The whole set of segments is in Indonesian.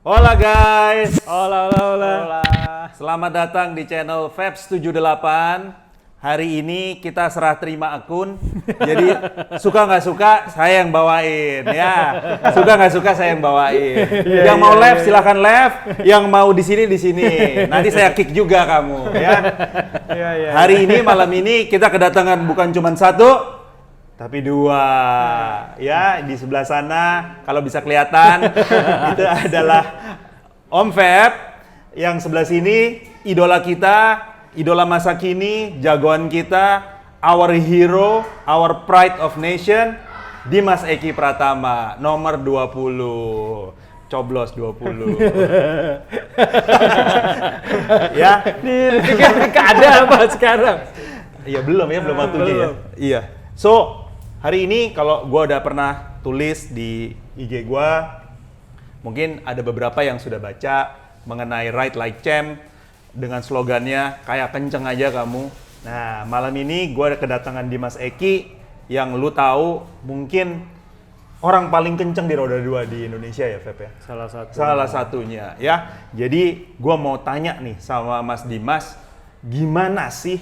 Hola guys. Hola, hola, hola. Hola. Selamat datang di channel Vebs78. Hari ini kita serah terima akun. Jadi suka nggak suka saya yang bawain ya. Suka nggak suka saya yang bawain. Yang mau live silahkan live. Yang mau di sini di sini. Nanti saya kick juga kamu ya. Hari ini malam ini kita kedatangan bukan cuma satu, tapi dua, ya di sebelah sana kalau bisa kelihatan itu adalah Om Feb, yang sebelah sini idola kita, idola masa kini, jagoan kita, our hero, our pride of nation, Dimas Eki Pratama, nomor 20. Coblos 20. Ya. Ada apa sekarang? Iya belum waktunya ya. Iya. So, hari ini kalau gue udah pernah tulis di IG gue, mungkin ada beberapa yang sudah baca mengenai Ride Like Champ dengan slogannya kayak kenceng aja kamu. Nah, malam ini gue kedatangan Dimas Eki yang lu tahu mungkin orang paling kenceng di roda 2 di Indonesia ya, Feb ya? Salah satunya ya. Jadi gue mau tanya nih sama Mas Dimas, gimana sih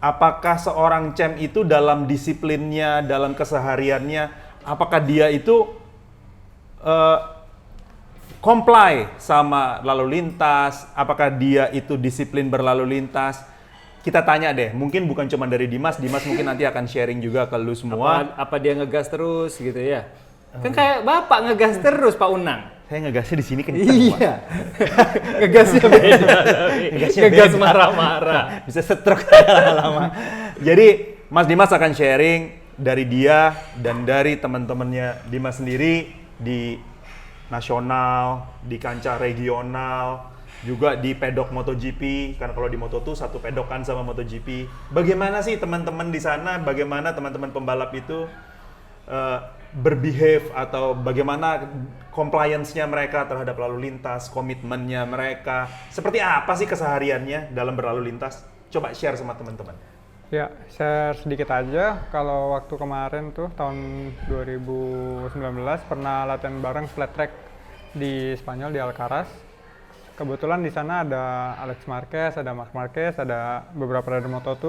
apakah seorang champ itu dalam disiplinnya, dalam kesehariannya, apakah dia itu comply sama lalu lintas, apakah dia itu disiplin berlalu lintas? Kita tanya deh, mungkin bukan cuma dari Dimas mungkin nanti akan sharing juga ke lu semua. Apa dia ngegas terus gitu ya? Kan kayak Bapak ngegas terus Pak Unang. Saya ngegasnya di sini kenceng, Iya. Ngegasnya beda. Ngegas beda. marah-marah. Bisa stroke lama-lama. Jadi Mas Dimas akan sharing dari dia dan dari teman-temannya Dimas sendiri di nasional, di kancah regional, juga di pedok MotoGP. Karena kalau di Moto2 satu pedok kan sama MotoGP. Bagaimana sih teman-teman di sana? Bagaimana teman-teman pembalap itu berbehave atau bagaimana compliance-nya mereka terhadap lalu lintas, komitmennya mereka, seperti apa sih kesehariannya dalam berlalu lintas? Coba share sama teman-teman. Ya, share sedikit aja. Kalau waktu kemarin tuh tahun 2019 pernah latihan bareng flat track di Spanyol di Alcaraz. Kebetulan di sana ada Alex Marquez, ada Marc Marquez, ada beberapa rider Moto2.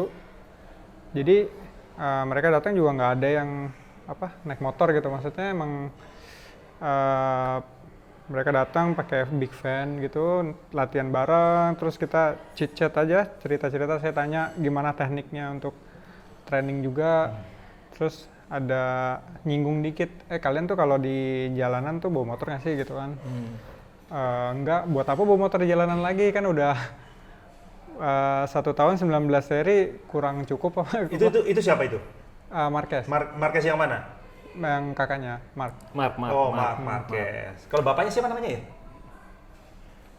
Jadi mereka datang juga nggak ada yang naik motor gitu, maksudnya emang mereka datang pakai big van gitu, latihan bareng, terus kita chit-chat aja, cerita-cerita, saya tanya gimana tekniknya untuk training juga, terus ada nyinggung dikit, kalian tuh kalau di jalanan tuh bawa motor nggak sih gitu kan? Enggak, buat apa bawa motor di jalanan lagi, kan udah 1 tahun 19 seri kurang cukup apa? Itu siapa itu? Marquez. Marquez yang mana? Yang kakaknya, Mark. Mark. Marquez. Kalau bapaknya siapa namanya ya?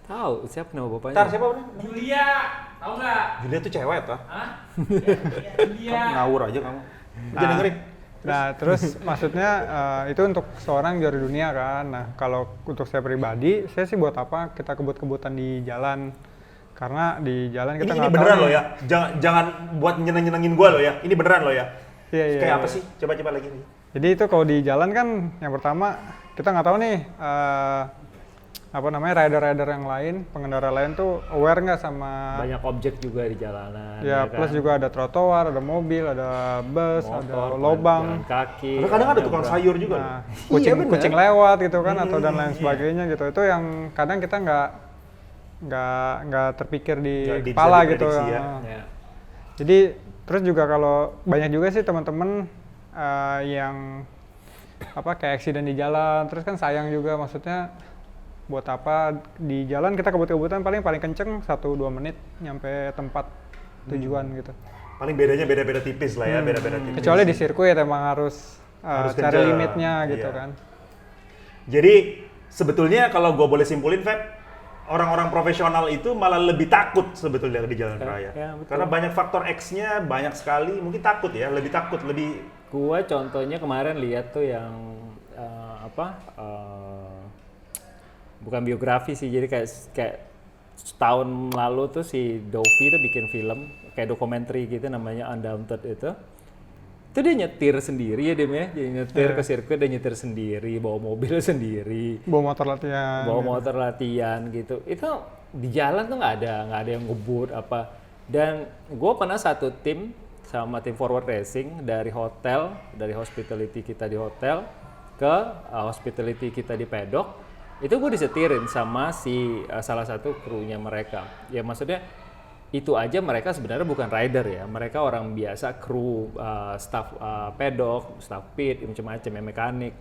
Tahu siapa nama bapaknya? Siapa namanya? Julia, tahu nggak? Julia tuh cewek toh? Hah? Julia. Ngawur aja kamu. Jangan dengerin. Nah, terus maksudnya itu untuk seorang juara dunia kan. Nah, kalau untuk saya pribadi, saya sih buat apa kita kebut-kebutan di jalan. Karena di jalan kita Ini nggak tahu beneran nih. loh ya. Jangan buat nyenengin gua loh ya. Ini beneran loh ya. Iya. Kayak apa sih? Coba lagi nih. Jadi itu kalau di jalan kan yang pertama kita nggak tahu nih rider-rider yang lain, pengendara lain tuh aware nggak sama Banyak objek juga di jalanan. ya kan? plus juga ada trotoar, ada mobil, ada bus, Motor, ada lobang. jalan kaki. Kadang ada tukang sayur juga. Nah, loh. kucing lewat gitu kan atau dan lain sebagainya gitu. Itu yang kadang kita nggak terpikir di Nggak bisa kepala gitu. diprediksi ya. Ya. Jadi terus juga kalau banyak juga sih teman-teman yang kayak eksiden di jalan, terus kan sayang juga, maksudnya buat apa di jalan kita kebut-kebutan paling kenceng 1-2 menit nyampe tempat tujuan gitu. Paling bedanya beda-beda tipis lah ya, beda-beda tipis. Kecuali di sirkuit emang harus cari kenceng. limitnya gitu Iya. kan. Jadi sebetulnya kalau gue boleh simpulin, Feb, orang-orang profesional itu malah lebih takut sebetulnya di jalan raya. Ya, betul. Karena banyak faktor X-nya, banyak sekali, mungkin takut ya, lebih takut, lebih... Gua contohnya kemarin lihat tuh yang bukan biografi sih, jadi kayak setahun lalu tuh si Dovi tuh bikin film kayak dokumenter gitu namanya Undaunted itu. Itu dia nyetir sendiri ya Dim ya, dia nyetir ke sirkuit, dia nyetir sendiri, bawa mobil sendiri, Bawa motor latihan. bawa motor latihan gitu. Itu di jalan tuh nggak ada yang ngebut apa. Dan gue pernah satu tim sama tim Forward Racing dari hotel, dari hospitality kita di hotel ke hospitality kita di pedok. Itu gue disetirin sama salah satu krunya mereka. Ya maksudnya itu aja mereka sebenarnya bukan rider ya, mereka orang biasa, kru, staff pedok, staff pit, macam-macam ya, mekanik.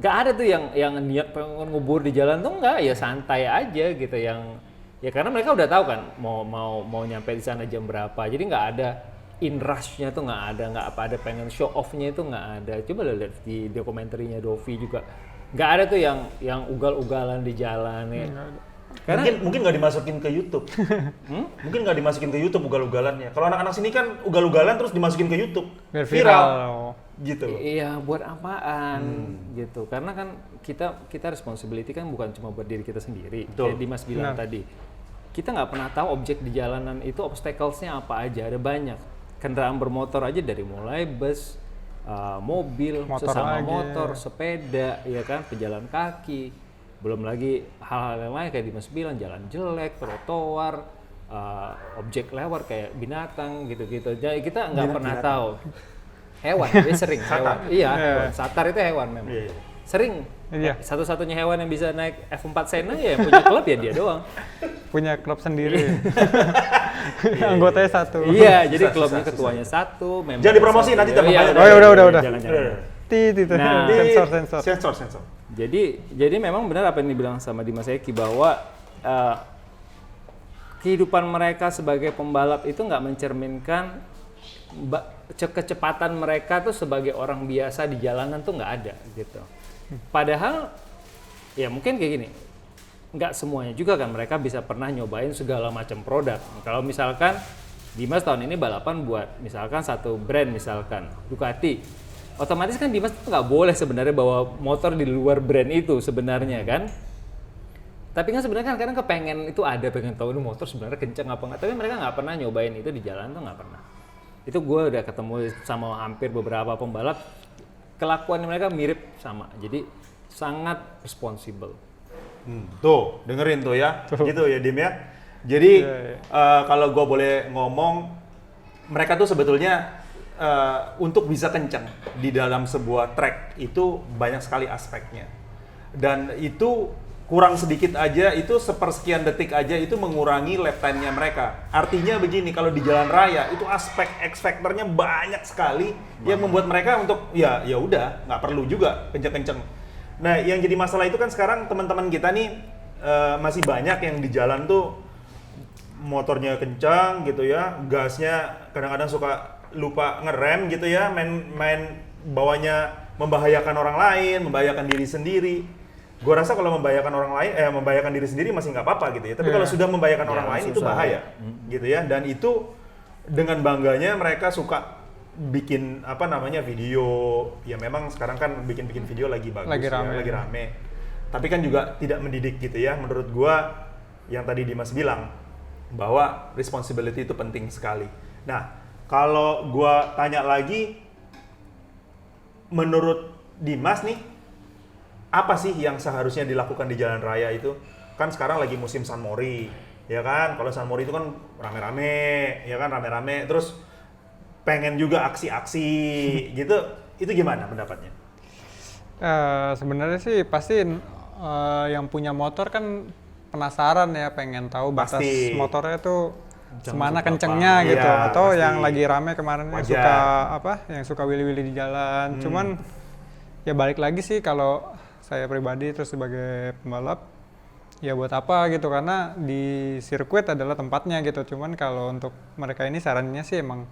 Nggak ada tuh yang niat pengen ngubur di jalan tuh, nggak, ya santai aja gitu, yang ya karena mereka udah tahu kan mau nyampe di sana jam berapa, jadi nggak ada in rush-nya tuh, nggak ada pengen show off-nya itu nggak ada. Coba lihat di dokumenterinya Dovi juga, nggak ada tuh yang ugal-ugalan di jalan ya. Karena mungkin nggak dimasukin ke YouTube. Mungkin nggak dimasukin ke YouTube ugal-ugalannya. Kalau anak-anak sini kan ugal-ugalan terus dimasukin ke YouTube. Biar viral. Gitu loh. Iya, buat apaan gitu. Karena kan kita responsibility kan bukan cuma buat diri kita sendiri. Betul. Kayak Dimas bilang tadi. Kita nggak pernah tahu objek di jalanan itu obstacles-nya apa aja, ada banyak. Kendaraan bermotor aja dari mulai bus, mobil, sesama motor, sepeda, ya kan, pejalan kaki. Belum lagi hal-hal yang lain kayak Dimas bilang, jalan jelek, trotoar, objek lewat kayak binatang gitu-gitu. Jadi kita nggak pernah tahu. Hewan, dia sering hewan. Iya, hewan. Satar itu hewan memang. Iya. Sering. Iya. Satu-satunya hewan yang bisa naik F4 Sena ya yang punya klub ya dia doang. Punya klub sendiri. Anggotanya satu. Iya, jadi klubnya ketuanya satu. Jangan dipromosi, nanti tambah banyak. Oh, ya udah. Jangan. Itu Nah. sensor. Jadi memang benar apa yang dibilang sama Dimas Eki bahwa kehidupan mereka sebagai pembalap itu nggak mencerminkan kecepatan mereka tuh sebagai orang biasa di jalanan tuh nggak ada gitu. Padahal ya mungkin kayak gini, nggak semuanya juga kan mereka bisa pernah nyobain segala macam produk. Kalau misalkan Dimas tahun ini balapan buat misalkan satu brand, misalkan Ducati, otomatis kan Dimas tuh nggak boleh sebenarnya bawa motor di luar brand itu sebenarnya kan. Tapi kan sebenarnya kan kadang kepengen itu ada, pengen tahu ini motor sebenarnya kenceng apa nggak. Tapi mereka nggak pernah nyobain itu di jalan tuh, nggak pernah. Itu gue udah ketemu sama hampir beberapa pembalap, kelakuan mereka mirip sama. Jadi sangat responsible. Tuh, dengerin tuh ya. Gitu ya Dim ya. Jadi kalau gue boleh ngomong, mereka tuh sebetulnya untuk bisa kencang di dalam sebuah track itu banyak sekali aspeknya. Dan itu kurang sedikit aja, itu sepersekian detik aja itu mengurangi lap time-nya mereka. Artinya begini, kalau di jalan raya itu aspek X factor-nya banyak sekali yang membuat mereka untuk ya udah nggak perlu juga kenceng-kenceng. Nah, yang jadi masalah itu kan sekarang teman-teman kita nih masih banyak yang di jalan tuh motornya kencang gitu ya, gasnya kadang-kadang suka lupa ngerem gitu ya, main bawanya membahayakan orang lain, membahayakan diri sendiri. Gue rasa kalau membahayakan diri sendiri masih nggak apa-apa gitu ya. Tapi kalau sudah membahayakan orang lain itu bahaya, gitu ya. Dan itu dengan bangganya mereka suka bikin video. Ya memang sekarang kan bikin video lagi bagus, lagi rame. Tapi kan juga tidak mendidik gitu ya. Menurut gue yang tadi Dimas bilang bahwa responsibility itu penting sekali. Nah, kalau gue tanya lagi, menurut Dimas nih, apa sih yang seharusnya dilakukan di jalan raya itu? Kan sekarang lagi musim San Mori, ya kan? Kalau San Mori itu kan rame-rame, ya kan, rame-rame. Terus pengen juga aksi-aksi gitu. Itu gimana pendapatnya? Sebenarnya sih pasti yang punya motor kan penasaran ya, pengen tahu batas motornya tuh semana kencengnya gitu. Iya, atau pasti. yang lagi rame kemarin yang suka willy-willy di jalan. Cuman ya balik lagi sih, kalau saya pribadi terus sebagai pembalap, ya buat apa gitu, karena di sirkuit adalah tempatnya gitu. Cuman kalau untuk mereka ini sarannya sih emang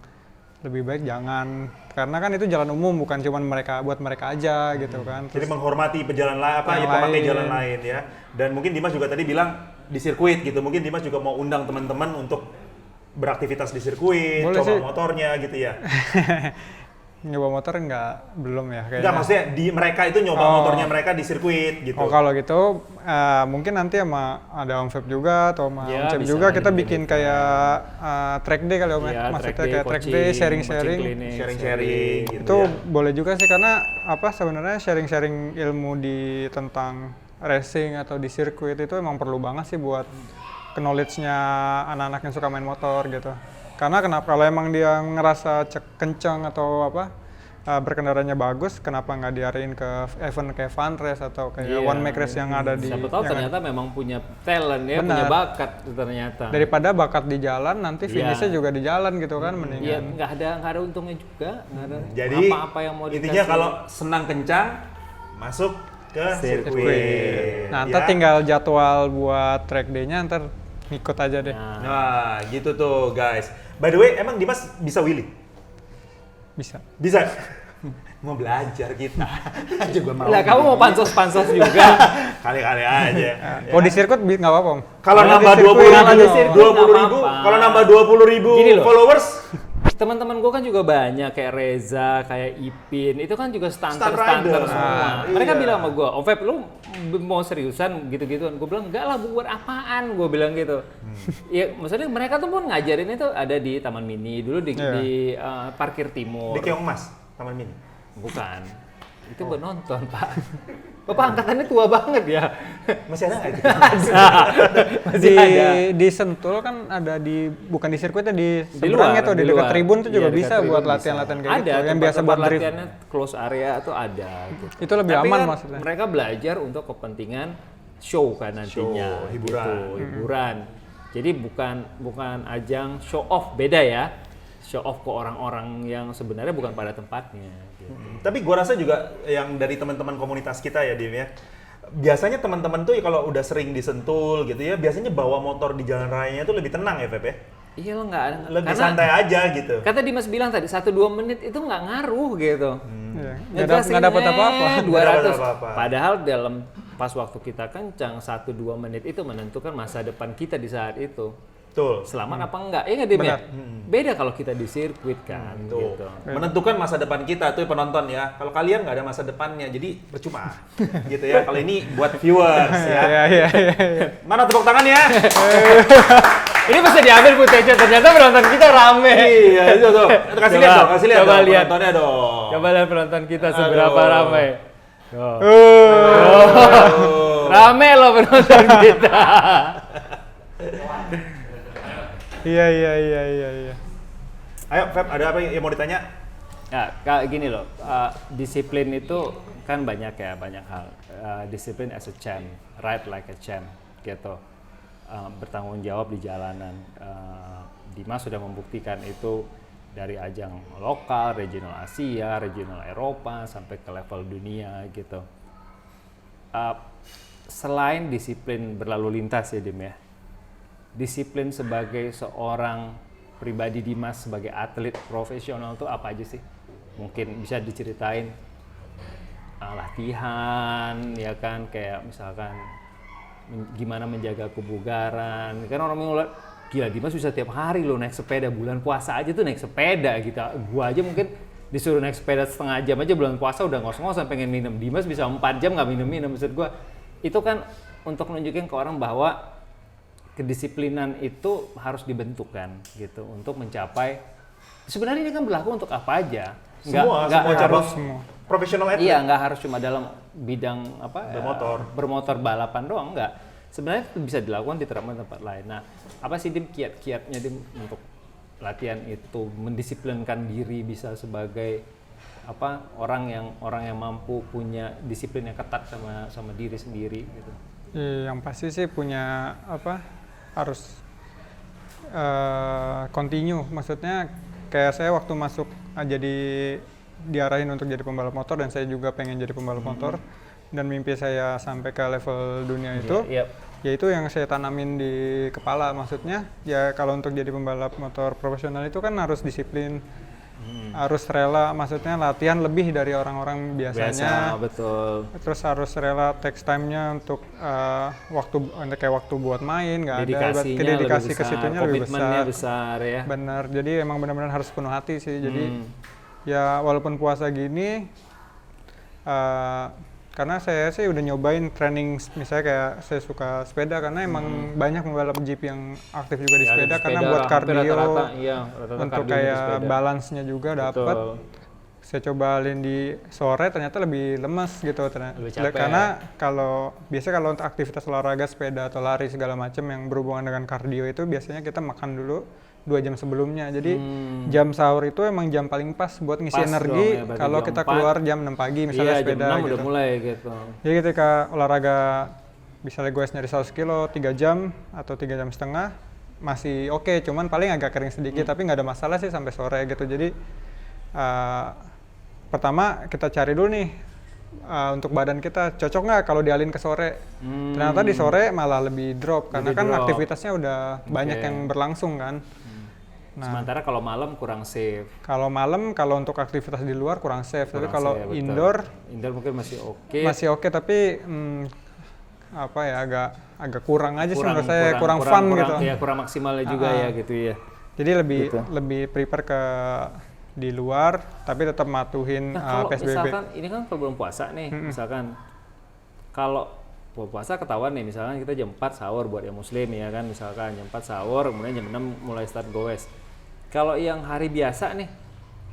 lebih baik jangan, karena kan itu jalan umum, bukan cuma buat mereka aja gitu kan. Jadi menghormati pemakai jalan lain ya. Dan mungkin Dimas juga tadi bilang di sirkuit gitu. Mungkin Dimas juga mau undang teman-teman untuk beraktivitas di sirkuit, boleh coba sih. motornya gitu ya. nyoba motor belum ya kayaknya. Enggak, maksudnya mereka itu nyoba motornya mereka di sirkuit gitu. Oh kalau gitu mungkin nanti sama ada Om Feb juga atau sama Ya, Om Cep bisa juga kita bikin bikin event. kayak track day kali Om ya. Ya, Maksudnya kayak track day, sharing-sharing. Sharing-sharing gitu Itu ya. boleh juga sih karena sebenarnya sharing-sharing ilmu tentang racing atau di sirkuit itu emang perlu banget sih buat knowledge-nya anak-anak yang suka main motor gitu. Karena kalau emang dia ngerasa kenceng atau berkendaranya bagus, kenapa nggak diarahin ke event kayak fun race atau kayak one make race yang ada di. Siapa tahu ternyata memang punya talent ya, punya bakat ternyata. Daripada bakat di jalan, nanti finishnya juga di jalan gitu kan, Iya, mendingan. nggak ada untungnya juga, nggak ada Jadi apa-apa yang mau dikasih. intinya kalau senang kencang masuk ke sirkuit. Nah, ntar ya. tinggal jadwal buat track day-nya ntar ngikut aja deh. Nah, gitu tuh guys. By the way, emang Dimas bisa wheelie? Bisa. Bisa. Mau belajar kita. Juga mau. Lah kamu mau pansos-pansos juga. Kali-kali aja. Oh di sirkuit nggak apa-apa Om? Kalau Kalau nambah di sirkuit, 20 di sirkuit nggak ribu, apa-apa. kalau nambah 20.000 Gini loh. followers, Teman-teman gue kan juga banyak kayak Reza, kayak Ipin, itu kan juga Stunt stunter rider. semua. Ah, Mereka iya. bilang sama gue, "Oh Feb, lu mau seriusan gitu-gituan?" Gue bilang, "Enggak lah, buat apaan?" Gue bilang gitu. Ya, maksudnya mereka tuh pun ngajarin itu ada di Taman Mini, dulu di Parkir Timur. di Keong Mas, Taman Mini. Bukan. Itu buat nonton, Pak. Bapak angkatannya tua banget ya. Masih ada nggak itu? Masih di ada. di Sentul kan ada bukan di sirkuitnya di luar, seberangnya tuh di di dekat luar. tribun tuh juga Iya, dekat bisa tribun buat bisa. latihan-latihan kayak Ada, gitu yang tempat- biasa buat tempat drift. latihannya close area tuh ada gitu. Itu lebih Tapi aman kan maksudnya. mereka belajar untuk kepentingan show kan nantinya, Show, hiburan. gitu, hiburan. Jadi bukan ajang show off, beda ya. Show off ke orang-orang yang sebenarnya bukan pada tempatnya. Gitu. Tapi gua rasa juga yang dari teman-teman komunitas kita ya, Dim ya. Biasanya teman-teman tuh kalau udah sering disentul gitu ya, biasanya bawa motor di jalan rayanya tuh lebih tenang ya, Feb ya. Iya lo nggak ada. Lebih santai aja gitu. Kata Dimas bilang tadi 1-2 menit itu nggak ngaruh gitu. Iya. Ngegasin, Nggak dapat apa-apa. 200. Nggak dapat apa-apa. Padahal dalam pas waktu kita kencang 1-2 menit itu menentukan masa depan kita di saat itu. Betul. Selamat apa enggak? Iya nggak Dim ya? Beda kalau kita di sirkuit kan Tuh. gitu. Menentukan masa depan kita tuh penonton ya. Kalau kalian nggak ada masa depannya, jadi percuma gitu ya. Kalau ini buat viewers ya. Iya. Mana tepuk tangan ya? Ini bisa diambil footage-nya, ternyata penonton kita rame. Iya, itu tuh. Kasih lihat dong, kasih lihat coba dong lihat. penontonnya dong. Coba lihat penonton kita seberapa Aduh. ramai. Tuh. Oh. Rame loh penonton kita. Iya. Ayo, Feb, ada apa yang mau ditanya? Ya, kayak gini loh, disiplin itu kan banyak ya, banyak hal. Disiplin as a champ, ride like a champ, gitu. Bertanggung jawab di jalanan. Dimas sudah membuktikan itu dari ajang lokal, regional Asia, regional Eropa, sampai ke level dunia gitu. Selain disiplin berlalu lintas ya Dim ya, disiplin sebagai seorang pribadi Dimas sebagai atlet profesional tuh apa aja sih? Mungkin bisa diceritain latihan ya kan, kayak misalkan gimana menjaga kebugaran. Kan orang ngeliat gila Dimas bisa tiap hari lo naik sepeda, bulan puasa aja tuh naik sepeda gitu. Gua aja mungkin disuruh naik sepeda setengah jam aja bulan puasa udah ngos-ngosan pengen minum. Dimas bisa 4 jam nggak minum-minum. Maksud gua itu kan untuk nunjukin ke orang bahwa kedisiplinan itu harus dibentuk kan gitu untuk mencapai, sebenarnya ini kan berlaku untuk apa aja. Semua harus cabang profesional atlet. Iya, nggak harus cuma dalam bidang apa bermotor balapan doang, nggak. Sebenarnya itu bisa dilakukan diterapkan di tempat lain. Nah, apa sih Dim kiat-kiatnya Dim untuk latihan itu mendisiplinkan diri bisa sebagai apa orang yang mampu punya disiplin yang ketat sama diri sendiri gitu. Yang pasti sih punya harus continue. Maksudnya kayak saya waktu masuk jadi diarahin untuk jadi pembalap motor dan saya juga pengen jadi pembalap motor dan mimpi saya sampai ke level dunia itu. Ya itu yang saya tanamin di kepala. Maksudnya ya kalau untuk jadi pembalap motor profesional itu kan harus disiplin. Harus rela, maksudnya latihan lebih dari orang-orang biasanya. Betul. Terus harus rela text time-nya untuk waktu buat main, nggak ada. Dedikasi ke situnya lebih besar. Komitmennya besar ya. Benar, jadi emang benar-benar harus penuh hati sih. Jadi Ya walaupun puasa gini, karena saya sih udah nyobain training, misalnya kayak saya suka sepeda karena emang banyak pembalap GP yang aktif juga di Ya, sepeda, karena sepeda buat hampir kardio, rata-rata, iya, rata-rata untuk kardio di kayak sepeda. balance-nya juga dapat. Betul. Saya cobain di sore ternyata lebih lemes gitu Lebih capek. karena biasanya kalau untuk aktivitas olahraga sepeda atau lari segala macam yang berhubungan dengan kardio itu biasanya kita makan dulu 2 jam sebelumnya. Jadi jam sahur itu emang jam paling pas buat ngisi Pas energi dong ya, berarti kalau jam kita 4. keluar jam 6 pagi misalnya Iya, sepeda jam 6 gitu. udah mulai gitu. Jadi ketika olahraga misalnya gue nyari 100 kilo 3 jam atau 3 jam setengah masih oke, cuman paling agak kering sedikit tapi nggak ada masalah sih sampai sore gitu. Jadi pertama kita cari dulu nih untuk badan kita cocok nggak kalau dialin ke sore. Ternyata di sore malah lebih drop karena Lebih kan drop. aktivitasnya udah banyak yang berlangsung kan. Nah, Sementara kalau malam kurang safe. kalau malam kalau untuk aktivitas di luar kurang safe, tapi Kurang kalau safe, betul. indoor mungkin masih oke. masih oke, tapi apa ya agak kurang aja sih menurut saya, kurang fun gitu. Ya kurang maksimalnya juga ya gitu ya. Jadi lebih prepare ke di luar tapi tetap matuhin Nah, kalau PSBB. misalkan ini kan kalau belum puasa nih, misalkan kalau puasa ketahuan nih, misalkan kita jam 4 sahur buat yang muslim ya kan, misalkan jam 4 sahur, kemudian jam 6 mulai start goes. Kalau yang hari biasa nih,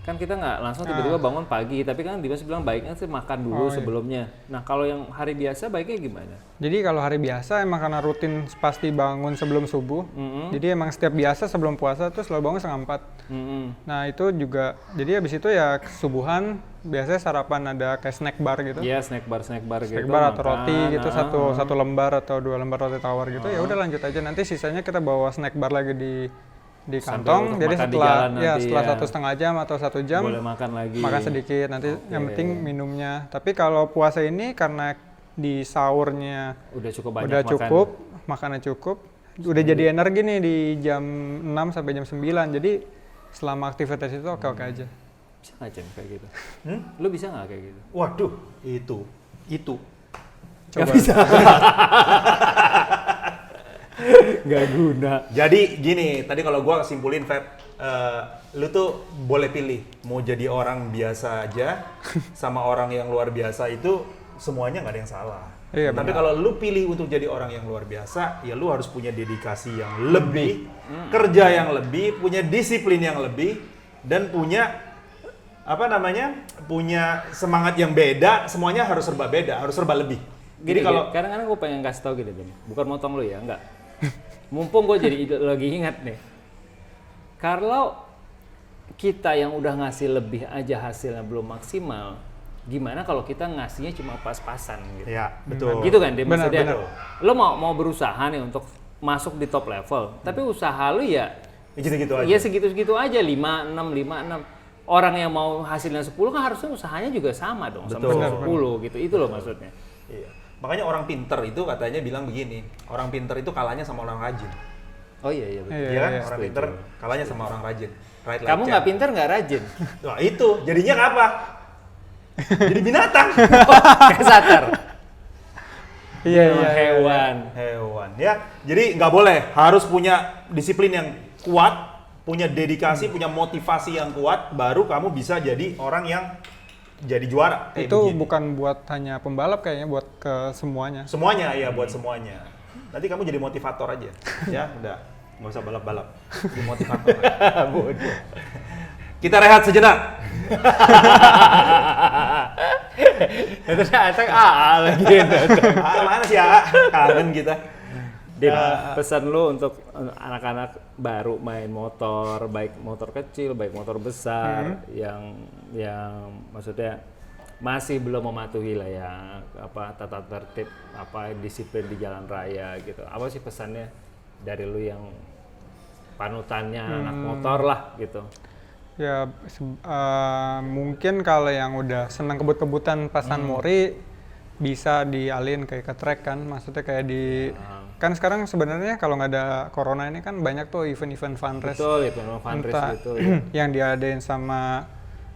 kan kita nggak langsung tiba-tiba bangun pagi, tapi kan Dimas bilang baiknya sih makan dulu sebelumnya. Nah kalau yang hari biasa baiknya gimana? Jadi kalau hari biasa emang karena rutin pasti bangun sebelum subuh. Jadi emang setiap biasa sebelum puasa tuh selalu bangun 3:30. Nah itu juga, jadi habis itu ya subuhan biasanya sarapan ada kayak snack bar gitu. Iya snack bar gitu. Snack bar atau roti makan, gitu, satu lembar atau 2 lembar roti tawar gitu. Ya udah lanjut aja, nanti sisanya kita bawa snack bar lagi di Sambil kantong. untuk Jadi makan di setelah jalan nanti setelah ya. 1,5 jam atau 1 jam boleh makan lagi. makan sedikit. Nanti yang penting minumnya. Tapi kalau puasa ini karena di sahurnya Udah cukup banyak udah makan. cukup, makannya cukup, udah jadi energi nih di jam 6 sampai jam 9. Jadi selama aktivitas itu oke-oke aja. Bisa nggak Cem kayak gitu? Lu bisa nggak kayak gitu? Waduh, itu. Coba. Nggak guna. Jadi gini, tadi kalau gua kesimpulin Feb, lu tuh boleh pilih mau jadi orang biasa aja sama orang yang luar biasa, itu semuanya nggak ada yang salah. Iya, Tapi kalau lu pilih untuk jadi orang yang luar biasa, ya lu harus punya dedikasi yang lebih, kerja yang lebih, punya disiplin yang lebih, dan punya punya semangat yang beda. Semuanya harus serba beda, harus serba lebih. Jadi kalau kadang-kadang gue pengen kasih tau gitu, bukan motong lu ya, enggak. Mumpung gue jadi lagi ingat nih. Kalau kita yang udah ngasih lebih aja hasilnya belum maksimal, gimana kalau kita ngasihnya cuma pas-pasan gitu? ya betul. Gitu kan, dia Benar, maksudnya. benar. Lo mau berusaha nih untuk masuk di top level, tapi usaha lu ya Gitu-gitu aja. ya segitu-segitu aja, 5, 6. Orang yang mau hasilnya 10 kan harusnya usahanya juga sama dong, Betul. sama 10 gitu. Itu loh maksudnya. Iya. Makanya orang pinter itu katanya bilang begini, orang pinter itu kalahnya sama orang rajin. Oh iya betul. Iya, Iya kan? iya. Orang pinter kalahnya sama orang rajin. Right, Kamu nggak pinter nggak rajin? Wah itu, jadinya apa? Jadi binatang. Kayak sater. Iya. Hewan. Hewan ya. Jadi nggak boleh, harus punya disiplin yang kuat, punya dedikasi, punya motivasi yang kuat, baru kamu bisa jadi orang yang jadi juara. Kayak Itu begini. bukan buat hanya pembalap kayaknya, buat ke semuanya. Semuanya ya, buat semuanya. Nanti kamu jadi motivator aja, ya udah nggak usah balap-balap, jadi motivator. Bodoh. Kita rehat sejenak. Terus datang lagi datang. Mana sih ya? Kangen kita. Dim, pesan lu untuk anak-anak baru main motor, baik motor kecil, baik motor besar, yang maksudnya masih belum mematuhi lah ya tata tertib, disiplin di jalan raya gitu. Apa sih pesannya dari lu yang panutannya anak motor lah gitu? Ya mungkin kalau yang udah senang kebut-kebutan pas San Mori bisa dialin kayak ke track kan, maksudnya kayak kan sekarang sebenarnya kalau nggak ada corona ini kan banyak tuh event-event fun race. Betul, itu memang fun race Entah gitu ya. yang diadain sama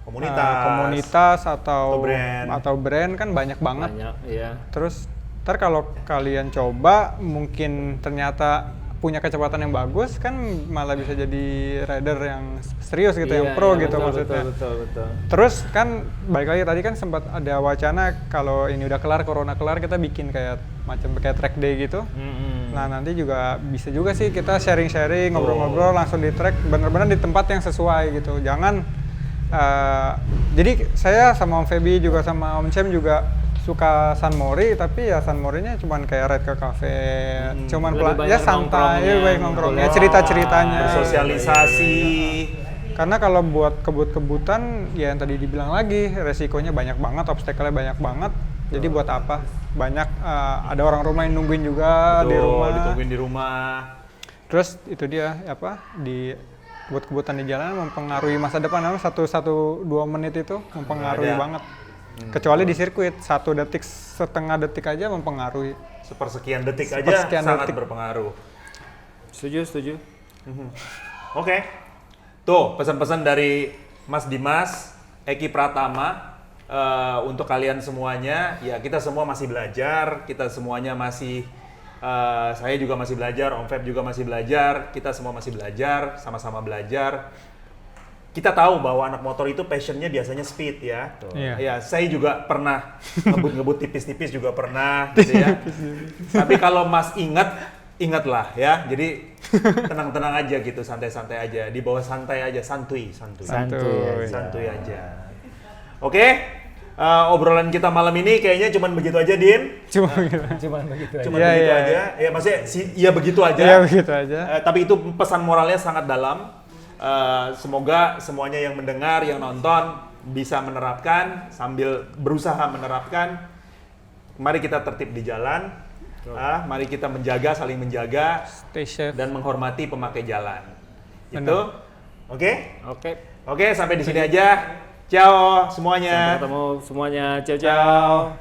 Komunitas. atau brand kan banyak banget. Banyak, iya. Terus ntar kalau kalian coba mungkin ternyata punya kecepatan yang bagus kan malah bisa jadi rider yang serius gitu, yang pro gitu maksudnya. Betul. Terus kan balik lagi tadi kan sempat ada wacana kalau ini udah kelar, corona kelar, kita bikin kayak track day gitu. Nah nanti juga bisa juga sih kita sharing-sharing, ngobrol-ngobrol langsung di track, bener-bener di tempat yang sesuai gitu. Jangan jadi saya sama Om Feby juga sama Om Cem juga suka San Mori, tapi ya San Morinya cuman kayak ride ke kafe, cuman ya santai, baik nongkrongnya, cerita-ceritanya, bersosialisasi. Karena kalau buat kebut-kebutan, ya yang tadi dibilang lagi, resikonya banyak banget, obstacle-nya banyak banget. Jadi buat apa? Banyak ada orang rumah yang nungguin juga. Betul, di rumah. ditungguin di rumah. Terus itu dia di kebut-kebutan di jalan mempengaruhi masa depan. 1-2 menit itu mempengaruhi banget. Kecuali di sirkuit 1 detik, setengah detik aja mempengaruhi. Sepersekian detik aja Sepersekian sangat detik. berpengaruh. Setuju. Oke. Tuh pesan-pesan dari Mas Dimas, Eki Pratama untuk kalian semuanya. Ya kita semua masih belajar, kita semuanya masih saya juga masih belajar, Om Feb juga masih belajar, kita semua masih belajar, sama-sama belajar. Kita tahu bahwa anak motor itu passionnya biasanya speed ya. Iya. Ya, saya juga pernah ngebut-ngebut tipis-tipis juga pernah gitu ya. Tapi kalau Mas ingatlah ya. Jadi tenang-tenang aja gitu, santai-santai aja. Di bawah santai aja, santuy. Santuy aja. Oke. Obrolan kita malam ini kayaknya cuman begitu aja, Din. Cuman begitu aja. Cuman Iya, begitu iya. aja. Ya maksudnya iya begitu aja. Ya begitu aja. Tapi itu pesan moralnya sangat dalam. Semoga semuanya yang mendengar, yang nonton bisa menerapkan sambil berusaha menerapkan. Mari kita tertib di jalan. Mari kita saling menjaga Stay safe. dan menghormati pemakai jalan. Itu. Oke? Oke. Oke, sampai di sini aja. Ciao semuanya. Sampai ketemu semuanya. Ciao.